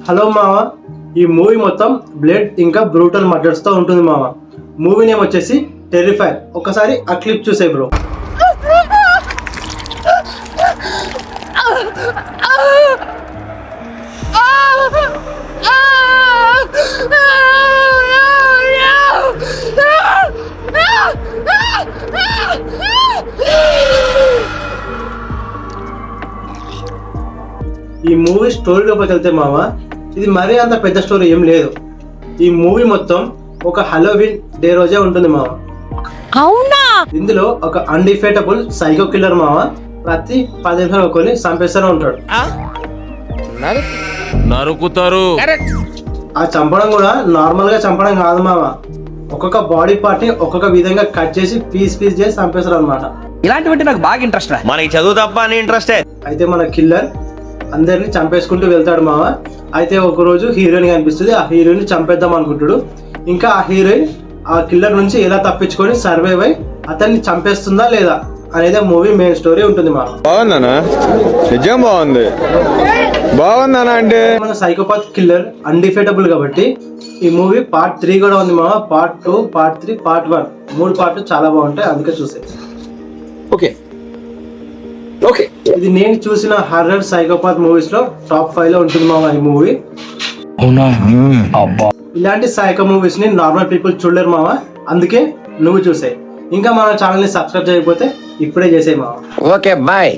Hello మామ, ఈ movie మొత్తం బ్లడ్ ఇంకా బ్రూటల్ మర్డర్స్ తో ఉంటుంది మామ. మూవీ నేమ్ వచ్చేసి టెర్రిఫైర్. ఒకసారి ఆ క్లిప్ చూసే బ్రో. ఈ మూవీ స్టోరీలోకి వెళ్తే మామ, ఇది మరీ అంత పెద్ద స్టోరీ ఏం లేదు. ఈ మూవీ మొత్తం ఒక హలోవిన్ డే రోజే ఉంటుంది మామ. అవునా? ఇందులో ఒక అన్డిఫేటబుల్ సైకో కిల్లర్ మామ ప్రతి 10 నిమిషాలు కొని చంపేస్తూనే ఉంటాడు. నరుకుతారు. ఆ చంపడం కూడా నార్మల్ గా చంపడం కాదు మామ. ఒక్కొక్క బాడీ పార్ట్ ని ఒక్కొక్క విధంగా కట్ చేసి పీస్ చేసి చంపేస్తారు అనమాట. ఇలాంటివంటే నాకు బాగా ఇంట్రెస్ట్. మనకి చదువు తప్ప అని ఇంట్రెస్టే. అయితే మన కిల్లర్ అందరిని చంపేసుకుంటూ వెళ్తాడు మామ. అయితే ఒక రోజు హీరోయిన్ కనిపిస్తుంది. ఆ హీరోయిన్ చంపేద్దాం అనుకుంటాడు. ఇంకా ఆ హీరోయిన్ ఆ కిల్లర్ నుంచి ఎలా తప్పించుకొని సర్వైవ్ అయి అతన్ని చంపేస్తుందా లేదా అనేది మూవీ మెయిన్ స్టోరీ ఉంటుంది మామ. బాగుందనా? నిజం బాగుంది. బాగుందనా అంటే మన సైకోపాత్ కిల్లర్ అన్డిఫేటబుల్ కాబట్టి ఈ మూవీ పార్ట్ 3 కూడా ఉంది మామ. పార్ట్ 2, పార్ట్ 3, పార్ట్ 1 3 పార్ట్లు చాలా బాగుంటాయి, అందుకే చూసే. ఓకే ఓకే, ఇది నేను చూసిన హర్రర్ సైకోపాత్ మూవీస్ లో టాప్ 5 లో ఉంటుంది మామ ఈ మూవీ. ఇలాంటి సైకో మూవీస్ ని నార్మల్ పీపుల్ చూడలేరు మామ, అందుకే నువ్వు చూసే. ఇంకా మన ఛానల్ ని సబ్స్క్రైబ్ చేయకపోతే ఇప్పుడే చేసే మామ. Okay bye.